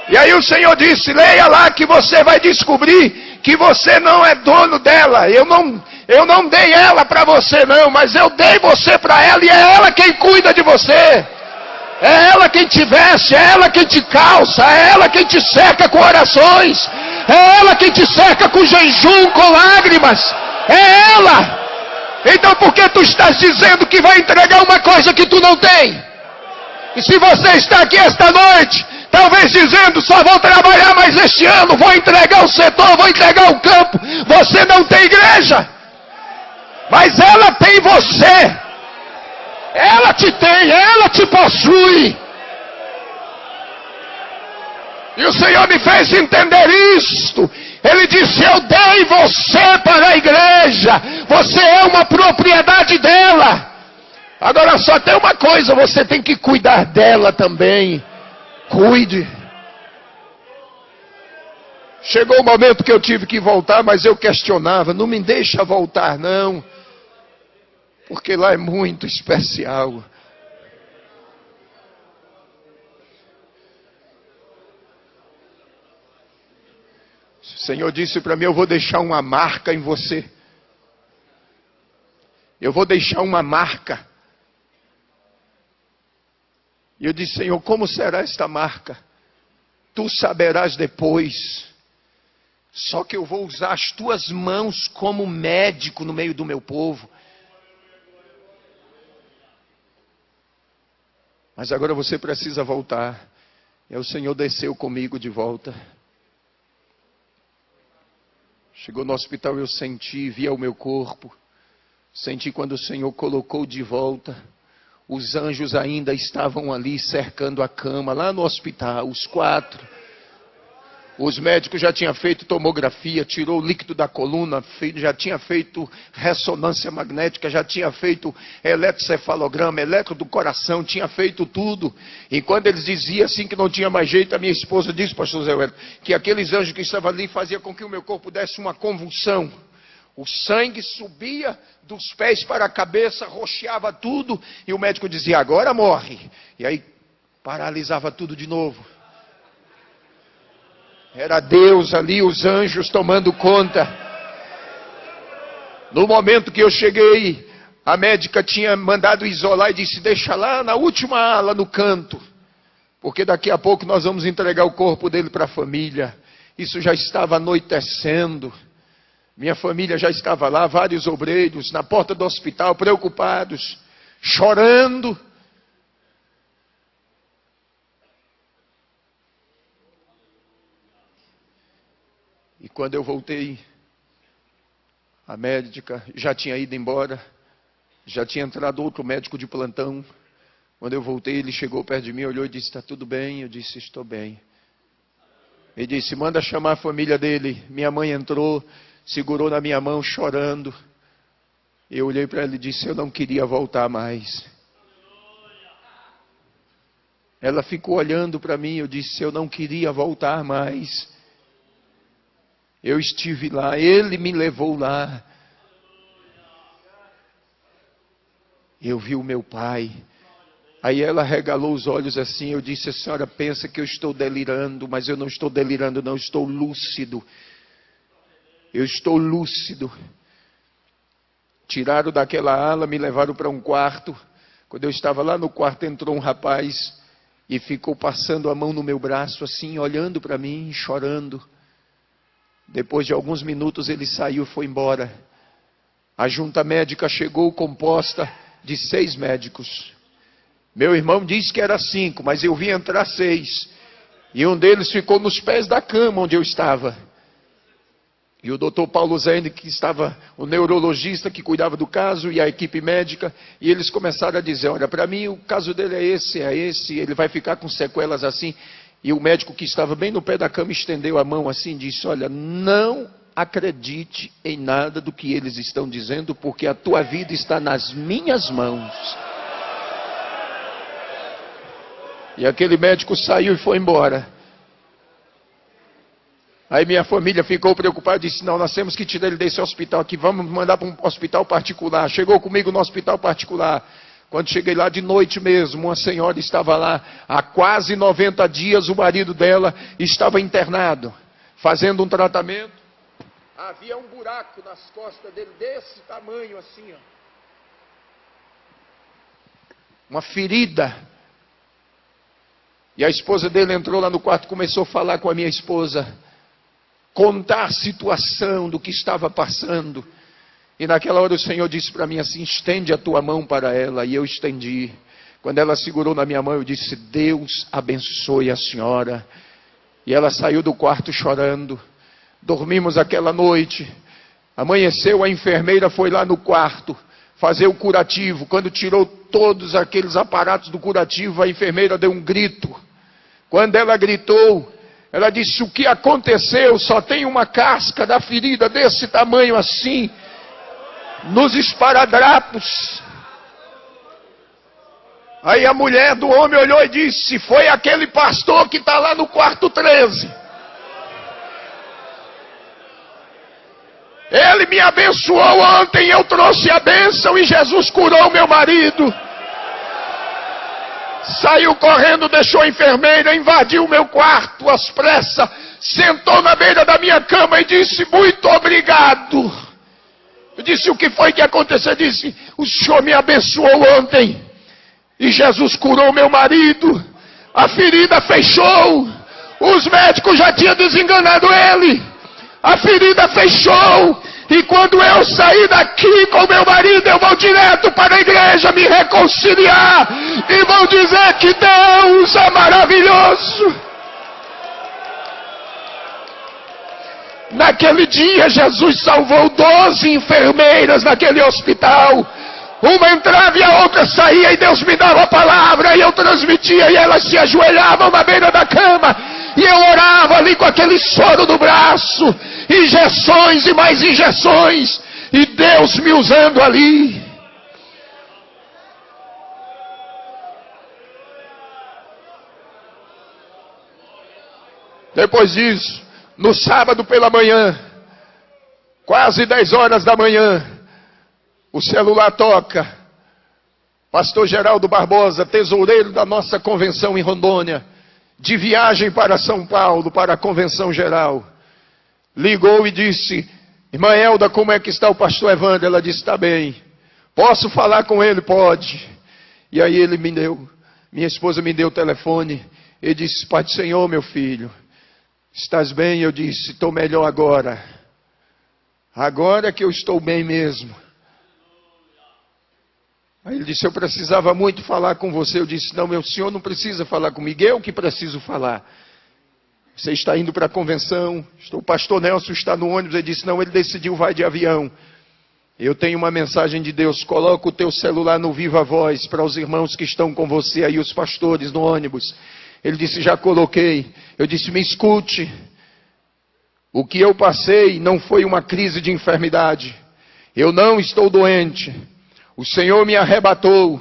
E aí o Senhor disse, leia lá que você vai descobrir que você não é dono dela. Eu não dei ela para você não, mas eu dei você para ela e é ela quem cuida de você. É ela quem te veste, é ela quem te calça, é ela quem te seca com orações, é ela quem te seca com jejum, com lágrimas, é ela. Então por que tu estás dizendo que vai entregar uma coisa que tu não tem? E se você está aqui esta noite, talvez dizendo, só vou trabalhar mais este ano, vou entregar o setor, vou entregar o campo, você não tem igreja, mas ela tem você. Ela te tem, ela te possui. E o Senhor me fez entender isto. Ele disse, eu dei você para a igreja. Você é uma propriedade dela. Agora só tem uma coisa, você tem que cuidar dela também. Cuide. Chegou o momento que eu tive que voltar, mas eu questionava, não me deixa voltar não. Porque lá é muito especial. O Senhor disse para mim, eu vou deixar uma marca em você. Eu vou deixar uma marca. E eu disse, Senhor, como será esta marca? Tu saberás depois. Só que eu vou usar as tuas mãos como médico no meio do meu povo. Mas agora você precisa voltar. E o Senhor desceu comigo de volta. Chegou no hospital, eu senti, via o meu corpo. Senti quando o Senhor colocou de volta. Os anjos ainda estavam ali cercando a cama, lá no hospital, os 4. Os médicos já tinham feito tomografia, tirou o líquido da coluna, já tinha feito ressonância magnética, já tinha feito eletrocefalograma, eletro do coração, tinha feito tudo. E quando eles diziam assim que não tinha mais jeito, a minha esposa disse, pastor Zé Wellington, que aqueles anjos que estavam ali faziam com que o meu corpo desse uma convulsão. O sangue subia dos pés para a cabeça, roxeava tudo, e o médico dizia, agora morre. E aí paralisava tudo de novo. Era Deus ali, os anjos tomando conta. No momento que eu cheguei, a médica tinha mandado isolar e disse, deixa lá na última ala, no canto. Porque daqui a pouco nós vamos entregar o corpo dele para a família. Isso já estava anoitecendo. Minha família já estava lá, vários obreiros, na porta do hospital, preocupados, chorando. E quando eu voltei, a médica já tinha ido embora, já tinha entrado outro médico de plantão. Quando eu voltei, ele chegou perto de mim, olhou e disse, está tudo bem? Eu disse, estou bem. Ele disse, manda chamar a família dele. Minha mãe entrou, segurou na minha mão, chorando. Eu olhei para ela e disse, eu não queria voltar mais. Ela ficou olhando para mim, eu disse, eu não queria voltar mais. Eu estive lá, Ele me levou lá. Eu vi o meu pai. Aí ela regalou os olhos assim, eu disse, a senhora pensa que eu estou delirando, mas eu não estou delirando não, estou lúcido. Eu estou lúcido. Tiraram daquela ala, me levaram para um quarto. Quando eu estava lá no quarto, entrou um rapaz e ficou passando a mão no meu braço assim, olhando para mim, chorando. Depois de alguns minutos ele saiu e foi embora. A junta médica chegou composta de 6 médicos. Meu irmão disse que era 5, mas eu vi entrar 6. E um deles ficou nos pés da cama onde eu estava. E o doutor Paulo Zene, que estava, o neurologista que cuidava do caso, e a equipe médica, e eles começaram a dizer, olha, para mim o caso dele é esse, ele vai ficar com sequelas assim. E o médico que estava bem no pé da cama estendeu a mão assim e disse, olha, não acredite em nada do que eles estão dizendo, porque a tua vida está nas minhas mãos. E aquele médico saiu e foi embora. Aí minha família ficou preocupada e disse, não, nós temos que tirar ele desse hospital aqui, vamos mandar para um hospital particular. Chegou comigo no hospital particular. Quando cheguei lá de noite mesmo, uma senhora estava lá, há quase 90 dias o marido dela estava internado, fazendo um tratamento. Havia um buraco nas costas dele, desse tamanho assim, ó. Uma ferida. E a esposa dele entrou lá no quarto, começou a falar com a minha esposa, contar a situação do que estava passando. E naquela hora o Senhor disse para mim assim, estende a tua mão para ela. E eu estendi. Quando ela segurou na minha mão, eu disse, Deus abençoe a senhora. E ela saiu do quarto chorando. Dormimos aquela noite. Amanheceu, a enfermeira foi lá no quarto fazer o curativo. Quando tirou todos aqueles aparatos do curativo, a enfermeira deu um grito. Quando ela gritou, ela disse, o que aconteceu? Só tem uma casca da ferida desse tamanho assim, nos esparadrapos. Aí a mulher do homem olhou e disse, foi aquele pastor que está lá no quarto 13. Ele me abençoou ontem, eu trouxe a bênção e Jesus curou meu marido. Saiu correndo, deixou a enfermeira, invadiu o meu quarto às pressas, sentou na beira da minha cama e disse, muito obrigado. Eu disse, o que foi que aconteceu? Eu disse, o Senhor me abençoou ontem e Jesus curou meu marido. A ferida fechou. Os médicos já tinham desenganado ele. A ferida fechou. E quando eu sair daqui com meu marido, eu vou direto para a igreja me reconciliar. E vou dizer que Deus é maravilhoso. Naquele dia, Jesus salvou 12 enfermeiras naquele hospital. Uma entrava e a outra saía e Deus me dava a palavra e eu transmitia e elas se ajoelhavam na beira da cama. E eu orava ali com aquele soro no braço, injeções e mais injeções, e Deus me usando ali. Depois disso, no sábado pela manhã, quase 10 horas da manhã, o celular toca. Pastor Geraldo Barbosa, tesoureiro da nossa convenção em Rondônia, de viagem para São Paulo, para a convenção geral, ligou e disse, irmã Elda, como é que está o pastor Evandro? Ela disse, está bem. Posso falar com ele? Pode. E aí ele me deu, minha esposa me deu o telefone, ele disse, Pai do Senhor, meu filho, estás bem? Eu disse, estou melhor agora. Agora que eu estou bem mesmo. Aí ele disse, eu precisava muito falar com você. Eu disse, não, meu senhor não precisa falar comigo, eu que preciso falar. Você está indo para a convenção, o pastor Nelson está no ônibus. Ele disse, não, ele decidiu, vai de avião. Eu tenho uma mensagem de Deus, coloca o teu celular no Viva Voz para os irmãos que estão com você aí, os pastores no ônibus. Ele disse, já coloquei. Eu disse, me escute. O que eu passei não foi uma crise de enfermidade. Eu não estou doente. O Senhor me arrebatou.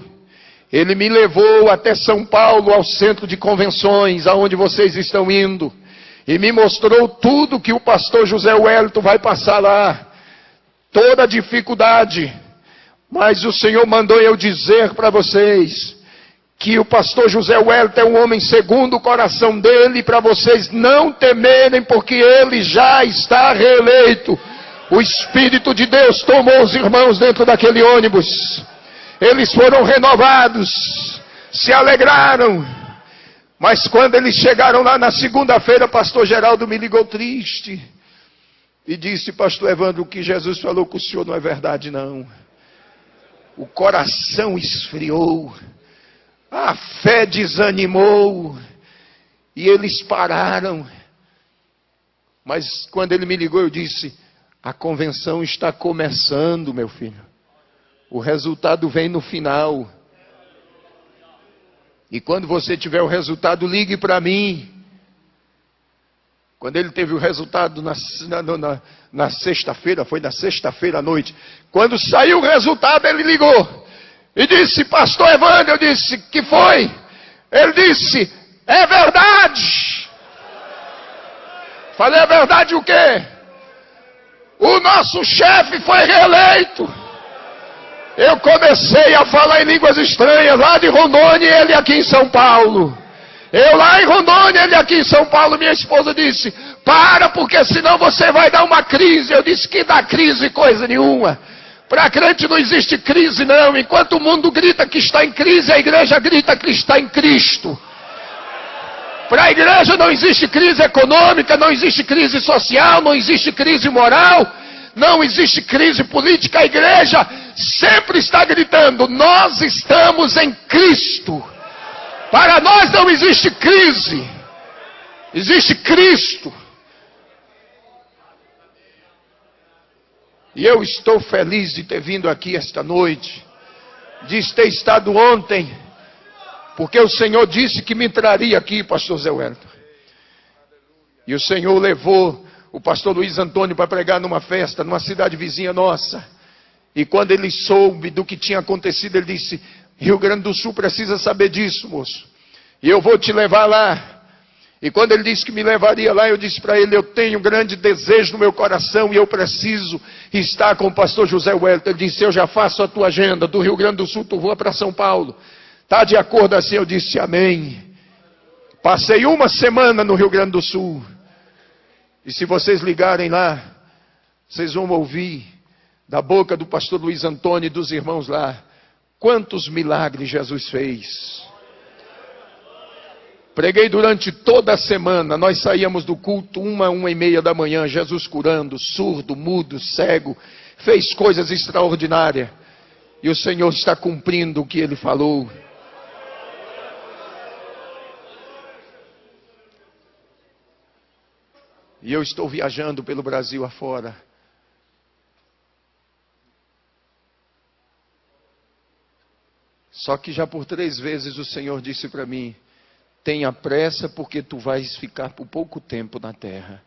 Ele me levou até São Paulo, ao centro de convenções, aonde vocês estão indo. E me mostrou tudo que o pastor José Wellington vai passar lá. Toda a dificuldade. Mas o Senhor mandou eu dizer para vocês que o pastor José Wellington é um homem segundo o coração dele, para vocês não temerem, porque ele já está reeleito. O Espírito de Deus tomou os irmãos dentro daquele ônibus. Eles foram renovados, se alegraram. Mas quando eles chegaram lá na segunda-feira, pastor Geraldo me ligou triste. E disse, pastor Evandro, o que Jesus falou com o senhor não é verdade não. O coração esfriou. A fé desanimou. E eles pararam. Mas quando ele me ligou, eu disse, a convenção está começando, meu filho. O resultado vem no final. E quando você tiver o resultado, ligue para mim. Quando ele teve o resultado na sexta-feira, foi na sexta-feira à noite. Quando saiu o resultado, ele ligou. E disse, pastor Evandro, eu disse, que foi? Ele disse: é verdade. Falei: é verdade o quê? O nosso chefe foi reeleito. Eu comecei a falar em línguas estranhas lá de Rondônia e ele aqui em São Paulo. Eu lá em Rondônia, ele aqui em São Paulo. Minha esposa disse: para, porque senão você vai dar uma crise. Eu disse: que dá crise coisa nenhuma. Para crente não existe crise não. Enquanto o mundo grita que está em crise, a igreja grita que está em Cristo. Para a igreja não existe crise econômica, não existe crise social, não existe crise moral, não existe crise política. A igreja sempre está gritando: nós estamos em Cristo. Para nós não existe crise, existe Cristo. E eu estou feliz de ter vindo aqui esta noite, de ter estado ontem, porque o Senhor disse que me traria aqui, pastor Zé Wellington. E o Senhor levou o pastor Luiz Antônio para pregar numa festa, numa cidade vizinha nossa. E quando ele soube do que tinha acontecido, ele disse: Rio Grande do Sul precisa saber disso, moço. E eu vou te levar lá. E quando ele disse que me levaria lá, eu disse para ele: eu tenho um grande desejo no meu coração e eu preciso estar com o pastor José Wellington. Ele disse: eu já faço a tua agenda. Do Rio Grande do Sul tu voa para São Paulo. Está de acordo assim? Eu disse: amém. Passei uma semana no Rio Grande do Sul. E se vocês ligarem lá, vocês vão ouvir da boca do pastor Luiz Antônio e dos irmãos lá quantos milagres Jesus fez. Preguei durante toda a semana. Nós saíamos do culto 1h30 da manhã. Jesus curando, surdo, mudo, cego. Fez coisas extraordinárias. E o Senhor está cumprindo o que Ele falou. E eu estou viajando pelo Brasil afora. Só que já por 3 vezes o Senhor disse para mim: tenha pressa, porque tu vais ficar por pouco tempo na terra.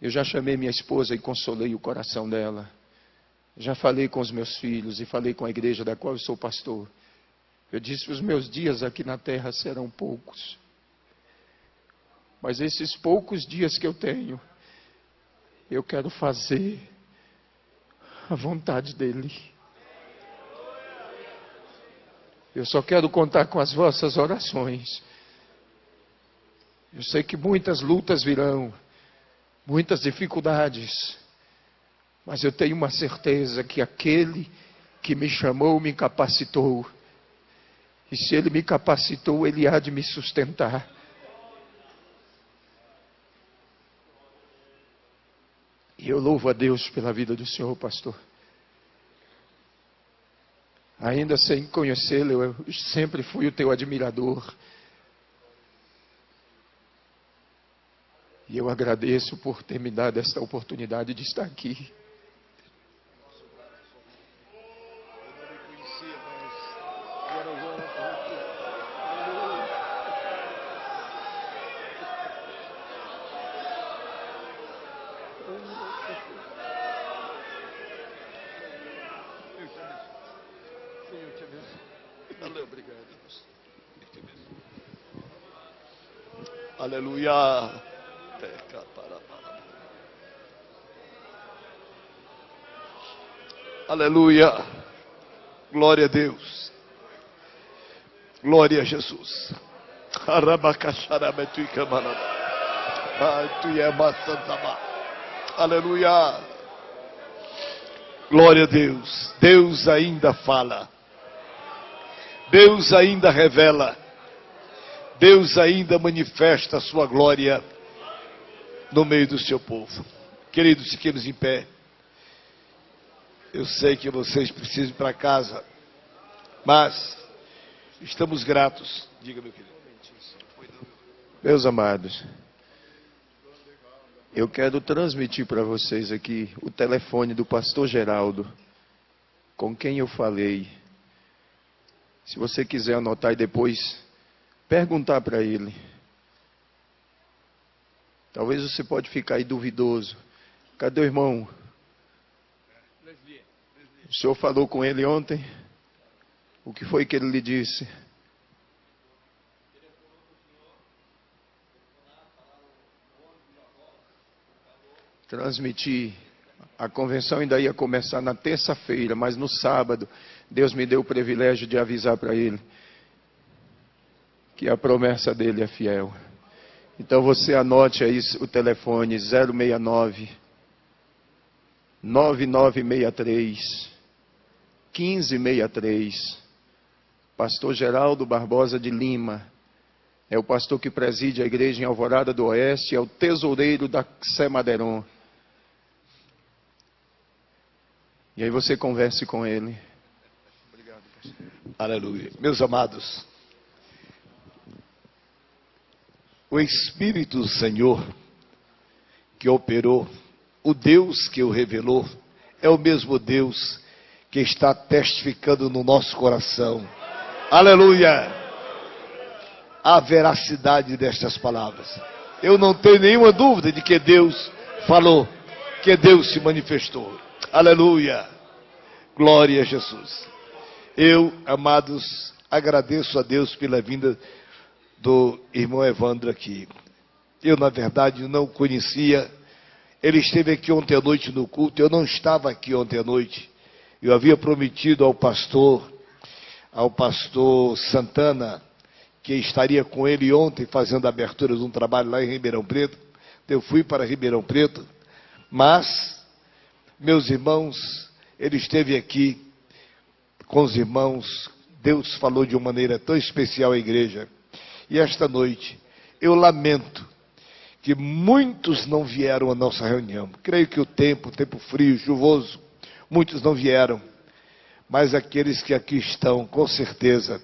Eu já chamei minha esposa e consolei o coração dela. Já falei com os meus filhos e falei com a igreja da qual eu sou pastor. Eu disse: os meus dias aqui na terra serão poucos. Mas esses poucos dias que eu tenho, eu quero fazer a vontade dEle. Eu só quero contar com as vossas orações. Eu sei que muitas lutas virão, muitas dificuldades, mas eu tenho uma certeza que aquele que me chamou me capacitou. E se Ele me capacitou, Ele há de me sustentar. E eu louvo a Deus pela vida do Senhor, pastor. Ainda sem conhecê-lo, eu sempre fui o teu admirador. E eu agradeço por ter me dado esta oportunidade de estar aqui. Aleluia. Aleluia. Glória a Deus. Glória a Jesus. Aleluia. Glória a Deus. Deus ainda fala. Deus ainda revela. Deus ainda manifesta a sua glória no meio do seu povo. Queridos, fiquemos em pé. Eu sei que vocês precisam ir para casa, mas estamos gratos. Diga, meu querido. Meus amados, eu quero transmitir para vocês aqui o telefone do pastor Geraldo, com quem eu falei. Se você quiser anotar e depois perguntar para ele. Talvez você pode ficar aí duvidoso. Cadê o irmão? O senhor falou com ele ontem? O que foi que ele lhe disse? transmitir. A convenção ainda ia começar na terça-feira, mas no sábado, Deus me deu o privilégio de avisar para ele que a promessa dele é fiel. Então você anote aí o telefone 069 9963 1563. Pastor Geraldo Barbosa de Lima. É o pastor que preside a igreja em Alvorada do Oeste, é o tesoureiro da Sé Madeiron. E aí você converse com ele. Obrigado, pastor. Aleluia. Meus amados, o Espírito do Senhor que operou, o Deus que o revelou, é o mesmo Deus que está testificando no nosso coração. Aleluia! A veracidade destas palavras. Eu não tenho nenhuma dúvida de que Deus falou, que Deus se manifestou. Aleluia! Glória a Jesus. Eu, amados, agradeço a Deus pela vinda do irmão Evandro aqui. Eu, na verdade, não o conhecia. Ele esteve aqui ontem à noite no culto. Eu não estava aqui ontem à noite. Eu havia prometido ao pastor Santana, que estaria com ele ontem fazendo a abertura de um trabalho lá em Ribeirão Preto. Eu fui para Ribeirão Preto, mas, meus irmãos, ele esteve aqui com os irmãos. Deus falou de uma maneira tão especial à igreja. E esta noite, eu lamento que muitos não vieram à nossa reunião. Creio que o tempo frio, chuvoso, muitos não vieram. Mas aqueles que aqui estão, com certeza,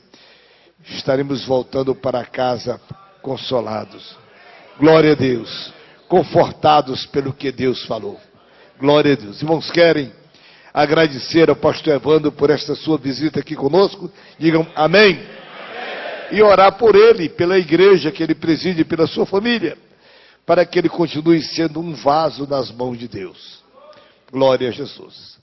estaremos voltando para casa consolados. Glória a Deus. Confortados pelo que Deus falou. Glória a Deus. Irmãos, querem agradecer ao pastor Evandro por esta sua visita aqui conosco? Digam amém. E orar por ele, pela igreja que ele preside, pela sua família, para que ele continue sendo um vaso nas mãos de Deus. Glória a Jesus.